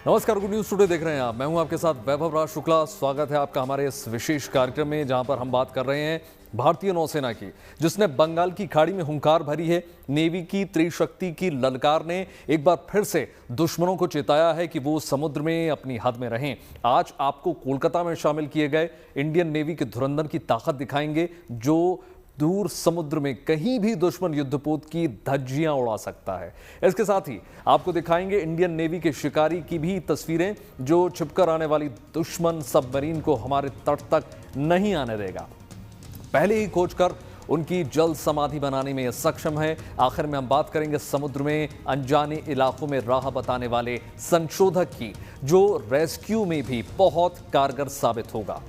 नमस्कार, good news today देख रहे हैं आप। मैं हूं आपके साथ वैभव राज शुक्ला। स्वागत है आपका हमारे इस विशेष कार्यक्रम में, जहां पर हम बात कर रहे हैं भारतीय नौसेना की, जिसने बंगाल की खाड़ी में हुंकार भरी है। नेवी की त्रिशक्ति की ललकार ने एक बार फिर से दुश्मनों को चेताया है कि वो समुद्र में अपनी हद में रहें। आज आपको कोलकाता में शामिल किए गए इंडियन नेवी के धुरंधर की ताकत दिखाएंगे, जो दूर समुद्र में कहीं भी दुश्मन युद्धपोत की धज्जियां उड़ा सकता है। इसके साथ ही आपको दिखाएंगे इंडियन नेवी के शिकारी की भी तस्वीरें, जो छिपकर आने वाली दुश्मन सबमरीन को हमारे तट तक नहीं आने देगा। पहले ही खोज कर उनकी जल समाधि बनाने में सक्षम है। आखिर में हम बात करेंगे समुद्र में अनजाने इलाकों में राह बताने वाले संशोधक की, जो रेस्क्यू में भी बहुत कारगर साबित होगा।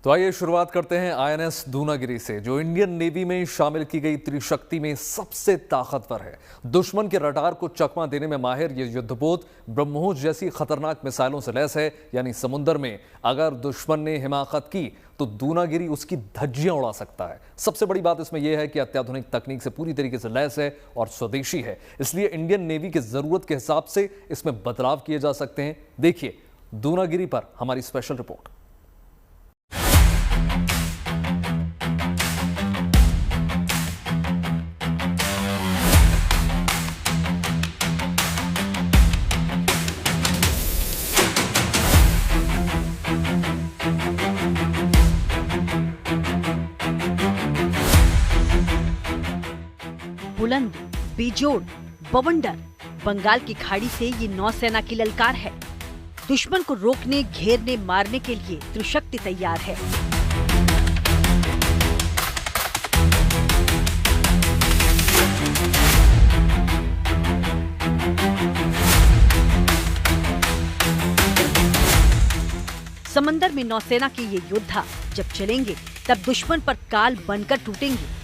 तो आइए शुरुआत करते हैं आईएनएस दूनागिरी से, जो इंडियन नेवी में शामिल की गई त्रिशक्ति में सबसे ताकतवर है। दुश्मन के रडार को चकमा देने में माहिर ये युद्धपोत ब्रह्मोस जैसी खतरनाक मिसाइलों से लैस है। यानी समुद्र में अगर दुश्मन ने हिमाकत की तो दूनागिरी उसकी धज्जियां उड़ा सकता है। सबसे बड़ी बात इसमें यह है कि अत्याधुनिक तकनीक से पूरी तरीके से लैस है और स्वदेशी है, इसलिए इंडियन नेवी की जरूरत के हिसाब से इसमें बदलाव किए जा सकते हैं। देखिए दूनागिरी पर हमारी स्पेशल रिपोर्ट। बुलंद, बेजोड़, बवंडर, बंगाल की खाड़ी से ये नौसेना की ललकार है। दुश्मन को रोकने, घेरने, मारने के लिए त्रिशक्ति तैयार है। समंदर में नौसेना के ये योद्धा जब चलेंगे तब दुश्मन पर काल बनकर टूटेंगे।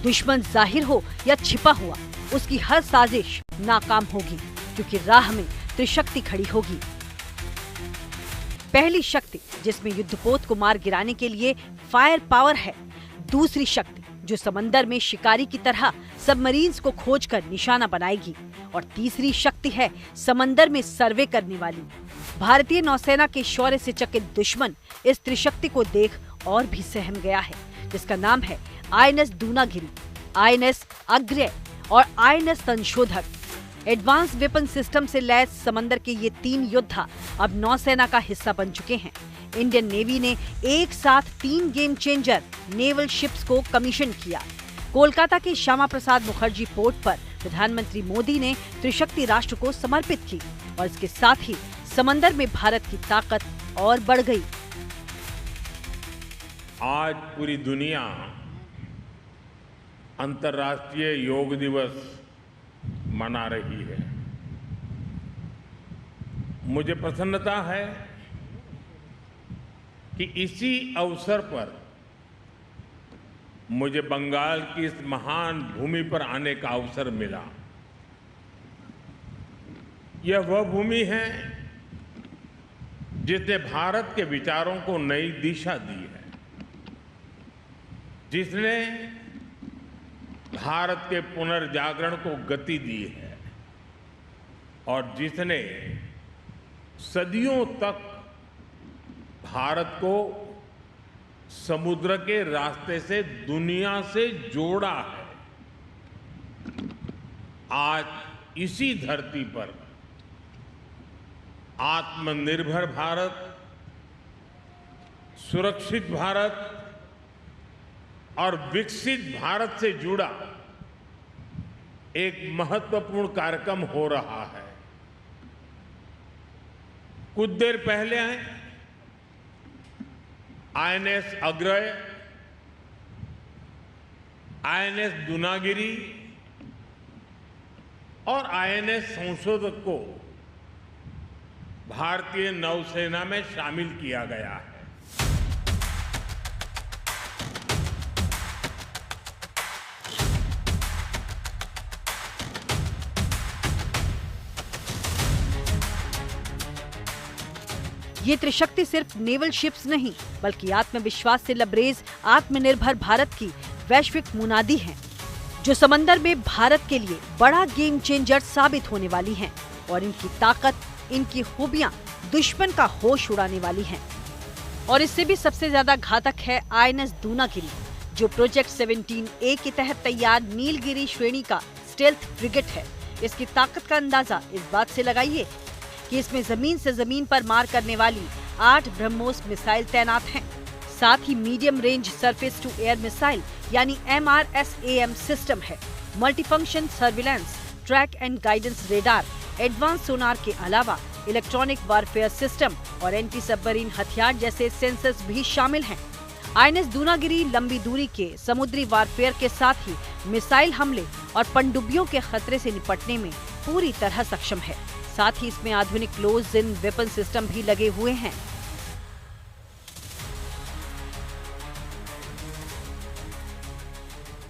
दुश्मन जाहिर हो या छिपा हुआ, उसकी हर साजिश नाकाम होगी, क्योंकि राह में त्रिशक्ति खड़ी होगी। पहली शक्ति जिसमें युद्धपोत को मार गिराने के लिए फायर पावर है। दूसरी शक्ति जो समंदर में शिकारी की तरह सबमरीन्स को खोजकर निशाना बनाएगी। और तीसरी शक्ति है समंदर में सर्वे करने वाली। भारतीय नौसेना के शौर्य से चकित दुश्मन इस त्रिशक्ति को देख और भी सहम गया है, जिसका नाम है आईएनएस दूनागिरी, आईएनएस अग्रय और आईएनएस संशोधक। एडवांस वेपन सिस्टम से लैस समंदर के ये तीन योद्धा अब नौसेना का हिस्सा बन चुके हैं। इंडियन नेवी ने एक साथ 3 गेम चेंजर नेवल शिप्स को कमीशन किया। कोलकाता के श्यामा प्रसाद मुखर्जी पोर्ट पर प्रधानमंत्री मोदी ने त्रिशक्ति राष्ट्र को समर्पित की और इसके साथ ही समंदर में भारत की ताकत और बढ़ गई। आज पूरी दुनिया अंतर्राष्ट्रीय योग दिवस मना रही है। मुझे प्रसन्नता है कि इसी अवसर पर मुझे बंगाल की इस महान भूमि पर आने का अवसर मिला। यह वह भूमि है जिसने भारत के विचारों को नई दिशा दी है, जिसने भारत के पुनर्जागरण को गति दी है और जिसने सदियों तक भारत को समुद्र के रास्ते से दुनिया से जोड़ा है। आज इसी धरती पर आत्मनिर्भर भारत, सुरक्षित भारत और विकसित भारत से जुड़ा एक महत्वपूर्ण कार्यक्रम हो रहा है। कुछ देर पहले आईएनएस अग्रय, आईएनएस दूनागिरी और आईएनएस संशोधक को भारतीय नौसेना में शामिल किया गया है। ये त्रिशक्ति सिर्फ नेवल शिप्स नहीं, बल्कि आत्मविश्वास से लबरेज आत्मनिर्भर भारत की वैश्विक मुनादी है। जो समंदर में भारत के लिए बड़ा गेम चेंजर साबित होने वाली हैं और इनकी ताकत, इनकी खूबियां दुश्मन का होश उड़ाने वाली हैं। और इससे भी सबसे ज्यादा घातक है आईएनएस दूनागिरी, जो प्रोजेक्ट 17A के तहत तैयार नीलगिरी श्रेणी का स्टेल्थ फ्रिगेट है। इसकी ताकत का अंदाजा इस बात से लगाइए कि इसमें जमीन से जमीन पर मार करने वाली 8 ब्रह्मोस मिसाइल तैनात हैं। साथ ही medium range surface to air missile यानी MRSAM सिस्टम है। Multifunction surveillance, track and guidance radar, advance sonar के अलावा इलेक्ट्रॉनिक वारफेयर सिस्टम और एंटी सबमरीन हथियार जैसे सेंसर्स भी शामिल हैं। आईएनएस दूनागिरी लंबी दूरी के समुद्री वारफेयर के साथ ही मिसाइल हमले और पनडुब्बियों के खतरे से निपटने में पूरी तरह सक्षम है। साथ ही इसमें आधुनिक क्लोज इन वेपन सिस्टम भी लगे हुए हैं।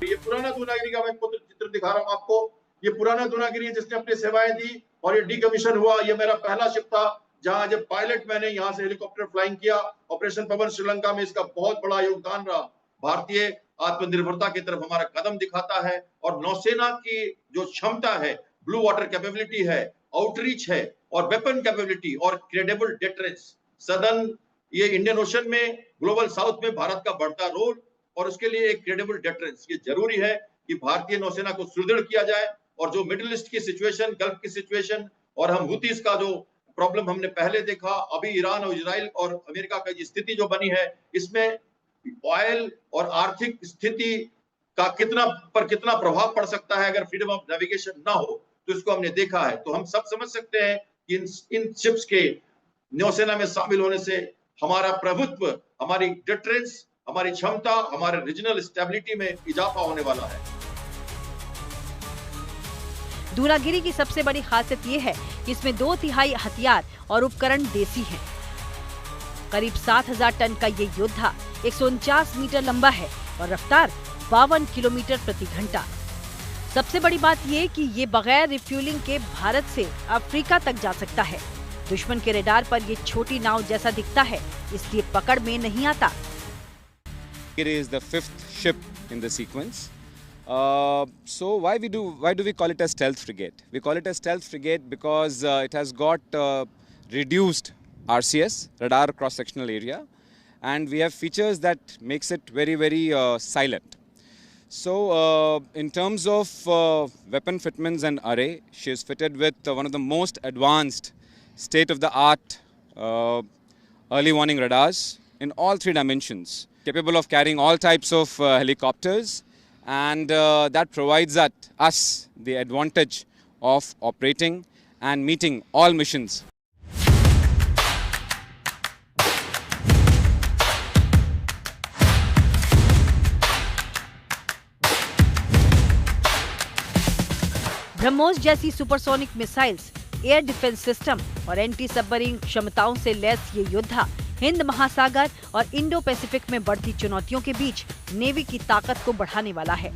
ये पुराना दूनागिरी का मैं चित्र दिखा रहा हूँ आपको। ये पुराना दूनागिरी है जिसने अपनी सेवाएं दी और ये डिकमीशन हुआ। ये मेरा पहला शिप था जहां जब पायलट मैंने यहाँ से हेलीकॉप्टर फ्लाइंग किया। ऑपरेशन पवन श्रीलंका में इसका बहुत बड़ा योगदान रहा। भारतीय आत्मनिर्भरता की तरफ हमारा कदम दिखाता है और नौसेना की जो क्षमता है, ब्लू वाटर कैपेबिलिटी है, आउटरीच है और वेपन कैपेबिलिटी और क्रेडिबल डिटरेंस, सदर्न ये इंडियन ओशन में, ग्लोबल साउथ में भारत का बढ़ता रोल और उसके लिए एक क्रेडिबल डिटरेंस ये जरूरी है कि भारतीय नौसेना को सुदृढ़ किया जाए। और जो मिडिल ईस्ट की सिचुएशन, गल्फ की सिचुएशन और हम हुतीस का जो प्रॉब्लम हमने पहले देखा, अभी ईरान और इजराइल और अमेरिका की स्थिति जो बनी है, इसमें ऑयल और आर्थिक स्थिति का कितना प्रभाव पड़ सकता है अगर फ्रीडम ऑफ नेविगेशन ना हो, तो इसको हमने देखा है। तो हम सब समझ सकते हैं कि इन शिप्स के नौसेना में शामिल होने से हमारा प्रभुत्व, हमारी डिटरेंस, हमारी क्षमता, हमारे रीजनल स्टेबिलिटी में इजाफा होने वाला है। दूनागिरी की सबसे बड़ी खासियत ये है कि इसमें 2/3 हथियार और उपकरण देसी हैं। करीब 7000 टन का ये योद्धा 149 मीटर लंबा है और रफ्तार 52 किलोमीटर प्रति घंटा। सबसे बड़ी बात ये कि ये बगैर रिफ्यूलिंग के भारत से अफ्रीका तक जा सकता है। दुश्मन के रडार पर ये छोटी नाव जैसा दिखता है, इसलिए पकड़ में नहीं आता। It is the 5th ship in the sequence. So why do we call it a stealth frigate? We call it a stealth frigate because it has got reduced RCS, radar cross-sectional area, and we have features that makes it very silent. So in terms of weapon fitments and array, she is fitted with one of the most advanced state-of-the-art early warning radars in all 3 dimensions, capable of carrying all types of helicopters, and that provides us the advantage of operating and meeting all missions. BrahMos जैसी supersonic missiles, air defence system और anti submarine क्षमताओं से lace ये योद्धा हिंद महासागर और Indo Pacific में बढ़ती चुनौतियों के बीच नेवी की ताकत को बढ़ाने वाला है।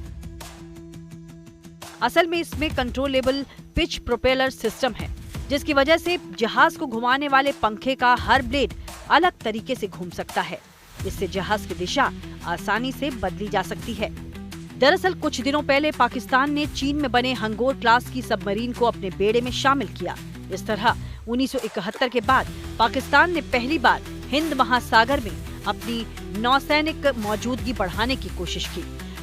असल में इसमें कंट्रोलेबल पिच प्रोपेलर सिस्टम है, जिसकी वजह से जहाज को घुमाने वाले पंखे का हर ब्लेड अलग तरीके से घूम सकता है। इससे जहाज की दिशा आसानी से बदली जा सकती है। दरअसल कुछ दिनों पहले पाकिस्तान ने चीन में बने हंगोर क्लास की सबमरीन को अपने बेड़े में शामिल किया। इस तरह 1971 के बाद पाकिस्तान ने पहली बार हिंद महासागर में अपनी नौसैनिक मौजूदगी बढ़ाने की कोशिश की।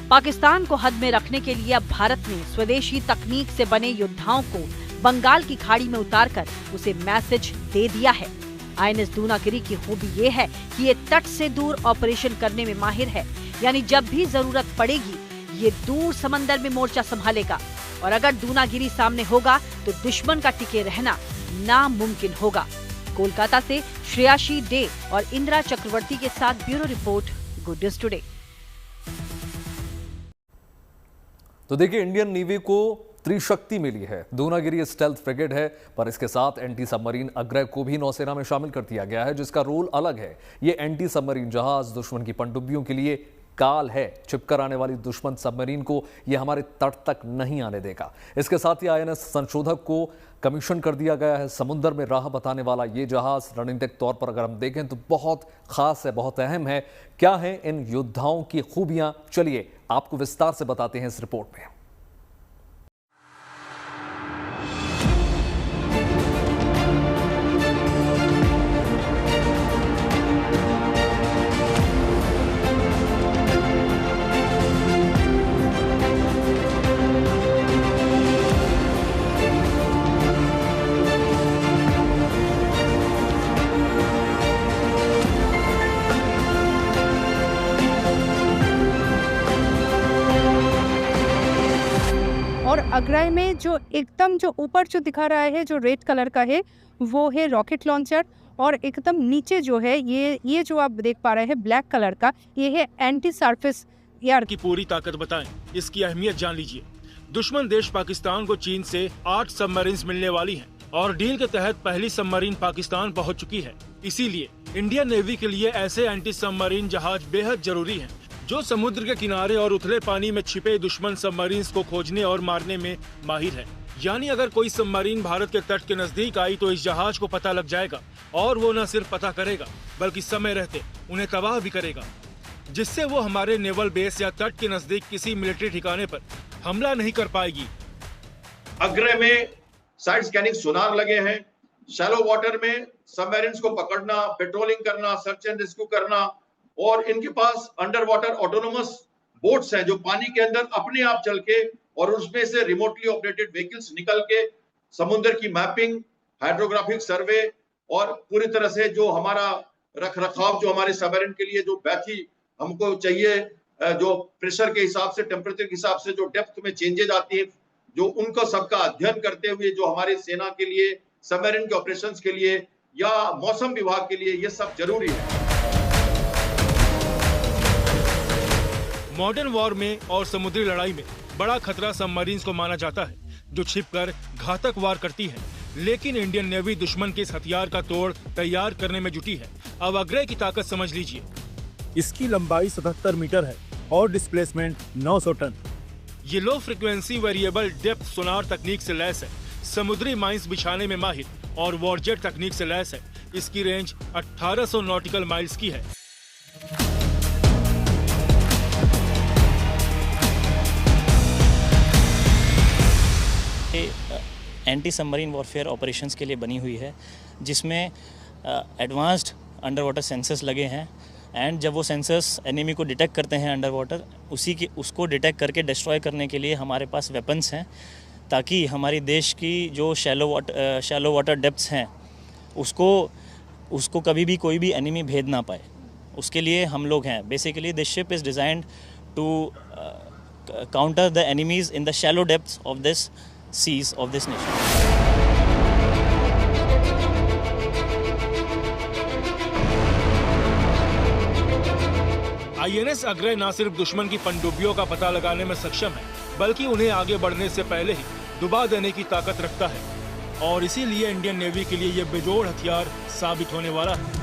पाकिस्तान को हद में रखने के लिए अब भारत ने स्वदेशी तकनीक से बने योद्धाओं को बंगाल की खाड़ी में उतारकर उसे मैसेज दे दिया है। आईएनएस दूनागिरी की खूबी ये है कि ये तट से दूर ऑपरेशन करने में माहिर है, यानी जब भी जरूरत पड़ेगी ये दूर समंदर में मोर्चा संभालेगा और अगर दूनागिरी सामने होगा तो दुश्मन का टिके रहना नामुमकिन होगा। कोलकाता से श्रेयाशी डे और इंदिरा चक्रवर्ती के साथ bureau report, good news today. तो देखिए, इंडियन नेवी को त्रिशक्ति मिली है। दूनागिरी स्टेल्थ फ्रिगेट है, पर इसके साथ एंटी सबमरीन अग्रय को भी नौसेना में शामिल कर दिया गया है, जिसका रोल अलग है। ये एंटी सबमरीन जहाज दुश्मन की पनडुब्बियों के लिए काल है। छिपकर आने वाली दुश्मन सबमरीन को यह हमारे तट तक नहीं आने देगा। इसके साथ ही आईएनएस संशोधक को कमीशन कर दिया गया है। समुद्र में राह बताने वाला ये जहाज रणनीतिक तौर पर अगर हम देखें तो बहुत खास है, बहुत अहम है। क्या है इन योद्धाओं की खूबियां, चलिए आपको विस्तार से बताते हैं इस रिपोर्ट में। और अग्रय में जो एकदम जो ऊपर जो दिखा रहा है जो रेड कलर का है वो है रॉकेट लॉन्चर, और एकदम नीचे जो है ये जो आप देख पा रहे हैं ब्लैक कलर का, ये है एंटी सरफेस एयर की पूरी ताकत बताएं, इसकी अहमियत जान लीजिए। दुश्मन देश पाकिस्तान को चीन से 8 सबमरीन्स मिलने वाली हैं और डील के तहत पहली सबमरीन पाकिस्तान पहुंच चुकी है। इसीलिए इंडियन नेवी के लिए ऐसे एंटी सबमरीन जहाज बेहद जरूरी हैं, जो समुद्र के किनारे और उथले पानी में छिपे दुश्मन सबमरीन्स को खोजने और मारने में माहिर है। यानी अगर कोई सबमरीन भारत के तट के नजदीक आई तो इस जहाज को पता लग जाएगा और वो न सिर्फ पता करेगा बल्कि समय रहते उन्हें तबाह भी करेगा, जिससे वो हमारे नेवल बेस या तट के नजदीक किसी मिलिट्री ठिकाने पर हमला नहीं कर पाएगी। अग्रय में साइड स्कैनिंग सोनार लगे हैं। शैलो वाटर में सबमरीन्स को पकड़ना, पेट्रोलिंग करना, सर्च एंड रेस्क्यू करना, और इनके पास अंडर वाटर ऑटोनोमस बोट्स हैं जो पानी के अंदर अपने आप चल के और उसमें से रिमोटली ऑपरेटेड व्हीकल्स निकल के समुद्र की मैपिंग, हाइड्रोग्राफिक सर्वे और पूरी तरह से जो हमारा रख रखाव, जो हमारे सबमरीन के लिए जो बैथी हमको चाहिए, जो प्रेशर के हिसाब से, टेम्परेचर के हिसाब से जो डेप्थ में चेंजेज आती है, जो उनको सबका अध्ययन करते हुए जो हमारे सेना के लिए, सबमरीन के ऑपरेशंस के लिए या मौसम विभाग के लिए ये सब जरूरी है। मॉडर्न वॉर में और समुद्री लड़ाई में बड़ा खतरा सबमरीन्स को माना जाता है, जो छिपकर घातक वार करती है। लेकिन इंडियन नेवी दुश्मन के इस हथियार का तोड़ तैयार करने में जुटी है। अब अग्रय की ताकत समझ लीजिए। इसकी लंबाई 77 मीटर है और डिस्प्लेसमेंट 900 टन। ये low frequency variable depth sonar तकनीक से लैस है, समुद्री माइंस बिछाने में माहिर और वॉरजेट तकनीक से लैस है। इसकी रेंज 1800 नॉटिकल माइल्स की है। एंटी सबमरीन वॉरफेयर ऑपरेशंस के लिए बनी हुई है, जिसमें एडवांस्ड अंडर वाटर सेंसर्स लगे हैं, एंड जब वो सेंसर्स एनिमी को डिटेक्ट करते हैं अंडर वाटर, उसको डिटेक्ट करके डिस्ट्रॉय करने के लिए हमारे पास वेपन्स हैं, ताकि हमारी देश की जो शैलो वाटर डेप्थ्स हैं उसको कभी भी कोई भी एनिमी भेद ना पाए। उसके लिए हम लोग हैं। Basically this ship is designed to counter the enemies in the shallow depths of this seas of this nation. INS Agray न सिर्फ दुश्मन की पनडुब्बियों का पता लगाने में सक्षम है, बल्कि उन्हें आगे बढ़ने से पहले ही डुबा देने की ताकत रखता है, और इसीलिए इंडियन नेवी के लिए यह बेजोड़ हथियार साबित होने वाला है।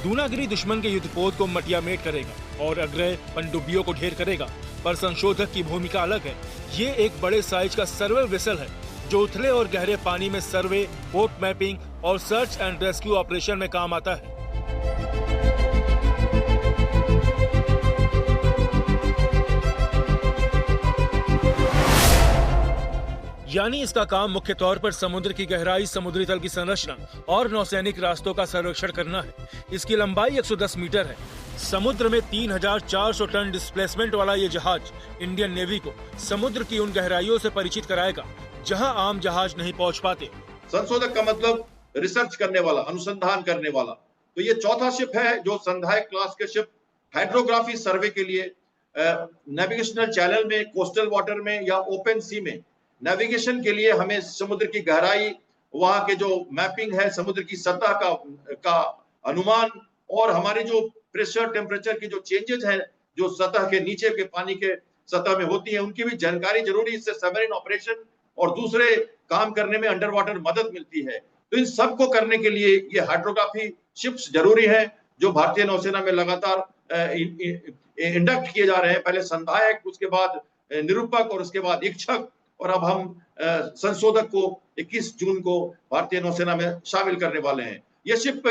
दूनागिरी दुश्मन के युद्धपोत को मटियामेट करेगा और अग्रय पनडुब्बियों को ढेर करेगा, पर संशोधक की भूमिका अलग है। ये एक बड़े साइज का सर्वे वेसल है जो उथले और गहरे पानी में सर्वे, बोट मैपिंग और सर्च एंड रेस्क्यू ऑपरेशन में काम आता है। यानी इसका काम मुख्य तौर पर समुद्र की गहराई, समुद्री तल की संरचना और नौसैनिक रास्तों का सर्वेक्षण करना है। इसकी लंबाई 110 मीटर है। समुद्र में 3400 टन डिस्प्लेसमेंट वाला ये जहाज इंडियन नेवी को समुद्र की उन गहराइयों से परिचित कराएगा जहां आम जहाज नहीं पहुंच पाते। संशोधक का मतलब रिसर्च करने वाला, अनुसंधान करने वाला। तो ये चौथा शिप है जो संधाय क्लास के शिप हाइड्रोग्राफी सर्वे के लिए नेविगेशनल चैनल में, कोस्टल वाटर में या ओपन सी में नेविगेशन के लिए हमें समुद्र की गहराई, वहां के जो मैपिंग है, समुद्र की सतह का अनुमान और हमारे जो प्रेशर, टेम्परेचर की जो चेंजेस हैं जो सतह के नीचे के पानी के सतह में होती है, उनकी भी जानकारी जरूरी। इससे सबमरीन ऑपरेशन और दूसरे काम करने में अंडर वाटर मदद मिलती है। तो इन सब को करने के लिए ये हाइड्रोग्राफी शिप्स जरूरी है, जो भारतीय नौसेना में लगातार इंडक्ट किए जा रहे हैं। पहले संधायक, उसके बाद निरूपक और उसके बाद इच्छक, और अब हम संशोधक को 21 जून को भारतीय नौसेना में शामिल करने वाले हैं। ये शिप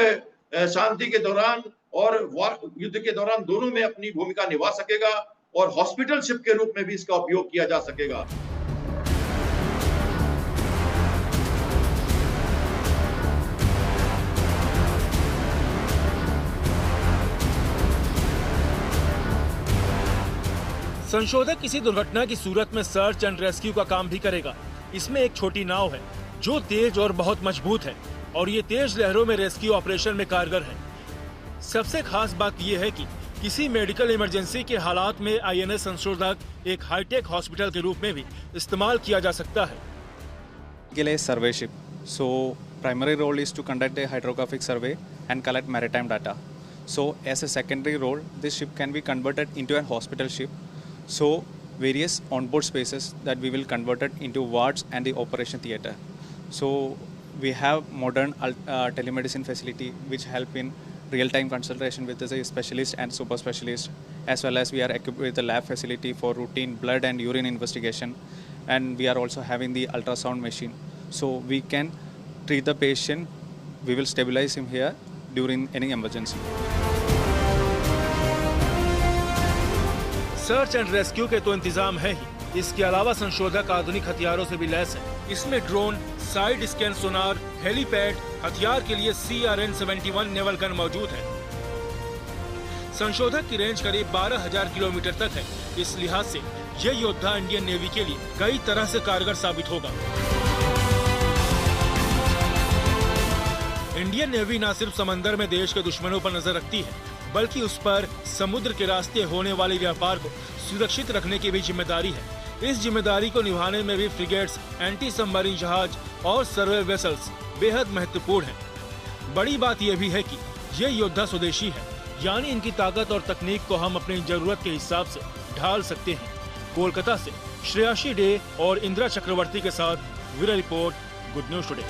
शांति के दौरान और युद्ध के दौरान दोनों में अपनी भूमिका निभा सकेगा और हॉस्पिटल शिप के रूप में भी इसका उपयोग किया जा सकेगा। संशोधक किसी दुर्घटना की सूरत में सर्च एंड रेस्क्यू का काम भी करेगा। इसमें एक छोटी नाव है जो तेज और बहुत मजबूत है और ये तेज लहरों में रेस्क्यू ऑपरेशन में कारगर है। सबसे खास बात यह है कि किसी मेडिकल इमरजेंसी के हालात में INS संशोधक एक हाईटेक हॉस्पिटल के रूप में भी इस्तेमाल किया जा सकता है। Survey ship. So primary role is to conduct a hydrographic survey and collect maritime data. So as a secondary role, this ship can be converted into a hospital ship. So various onboard spaces that we will convert it into wards and the operation theatre. So we have modern telemedicine facility which help in real-time consultation with the specialist and super specialist, as well as we are equipped with the lab facility for routine blood and urine investigation, and we are also having the ultrasound machine. So we can treat the patient, we will stabilize him here during any emergency. Search and rescue के तो इंतजाम है ही, इसके अलावा संशोधक आधुनिक हथियारों से भी लैस है। इसमें ड्रोन, साइड स्कैन सोनार, हेलीपैड, हथियार के लिए CRN-71 नेवल गन मौजूद है। संशोधक की रेंज करीब 12,000 किलोमीटर तक है। इस लिहाज से यह योद्धा इंडियन नेवी के लिए कई तरह से कारगर साबित होगा। इंडियन नेवी न सिर्फ समंदर में देश के दुश्मनों पर नजर रखती है, बल्कि उस पर समुद्र के रास्ते होने वाले व्यापार को सुरक्षित रखने की भी जिम्मेदारी है। इस जिम्मेदारी को निभाने में भी फ्रिगेट्स, एंटी सबमरीन जहाज और सर्वे वेसल्स बेहद महत्वपूर्ण हैं। बड़ी बात यह भी है कि ये योद्धा स्वदेशी है, यानी इनकी ताकत और तकनीक को हम अपनी जरूरत के हिसाब से ढाल सकते हैं। कोलकाता से श्रेयाशी डे और इंदिरा चक्रवर्ती के साथ bureau report, good news today.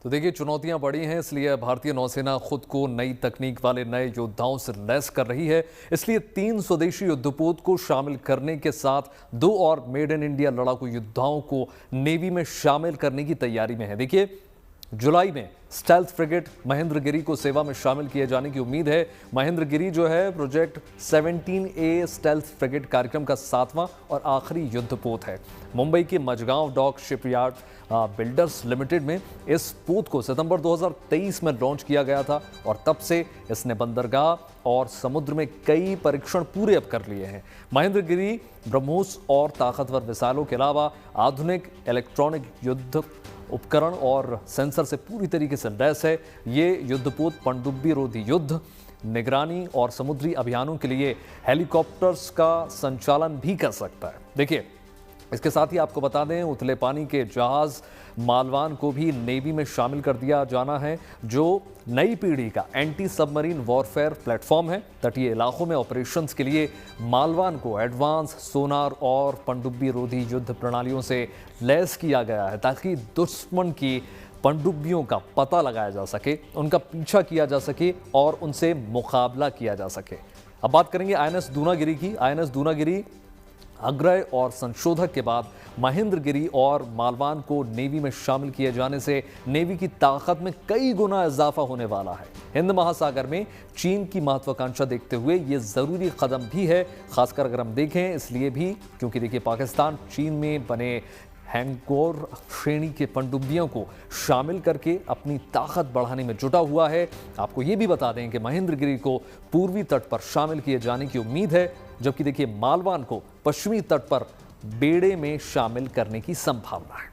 तो देखिए, चुनौतियां बड़ी हैं, इसलिए भारतीय नौसेना खुद को नई तकनीक वाले नए योद्धाओं से लैस कर रही है। इसलिए 3 स्वदेशी युद्धपोत को शामिल करने के साथ 2 और मेड इन इंडिया लड़ाकू योद्धाओं को नेवी में शामिल करने की तैयारी में है। देखिए, जुलाई में स्टेल्थ फ्रिगेट महेंद्रगिरी को सेवा में शामिल किए जाने की उम्मीद है। महेंद्रगिरी जो है प्रोजेक्ट 17A स्टेल्थ फ्रिगेट कार्यक्रम का 7वां और आखिरी युद्धपोत है। मुंबई के Mazagon Dock Shipyard Builders Limited में इस पोत को सितंबर 2023 में लॉन्च किया गया था और तब से इसने बंदरगाह और समुद्र में कई परीक्षण पूरे अब कर लिए हैं। महेंद्रगिरी ब्रह्मोस और ताकतवर मिसाइलों के अलावा आधुनिक इलेक्ट्रॉनिक युद्ध उपकरण और सेंसर से पूरी तरीके से लैस है। ये युद्धपोत पनडुब्बी रोधी युद्ध, निगरानी और समुद्री अभियानों के लिए हेलीकॉप्टर्स का संचालन भी कर सकता है। देखिए, इसके साथ ही आपको बता दें, उथले पानी के जहाज मालवान को भी नेवी में शामिल कर दिया जाना है, जो नई पीढ़ी का एंटी सबमरीन वॉरफेयर प्लेटफॉर्म है। तटीय इलाकों में ऑपरेशंस के लिए मालवान को एडवांस सोनार और पनडुब्बी रोधी युद्ध प्रणालियों से लैस किया गया है, ताकि दुश्मन की पनडुब्बियों का पता लगाया जा सके, उनका पीछा किया जा सके और उनसे मुकाबला किया जा सके। अब बात करेंगे INS दूनागिरी की। INS दूनागिरी अग्रय और संशोधक के बाद महेंद्रगिरी और मालवान को नेवी में शामिल किए जाने से नेवी की ताकत में कई गुना इजाफा होने वाला है। हिंद महासागर में चीन की महत्वाकांक्षा देखते हुए ये जरूरी कदम भी है, खासकर अगर हम देखें इसलिए भी क्योंकि देखिए, पाकिस्तान चीन में बने हैंगकोर श्रेणी के पनडुब्बियों को शामिल करके अपनी ताकत बढ़ाने में जुटा हुआ है। आपको ये भी बता दें कि महेंद्रगिरी को पूर्वी तट पर शामिल किए जाने की उम्मीद है, जबकि देखिए, मालवान को पश्चिमी तट पर बेड़े में शामिल करने की संभावना है।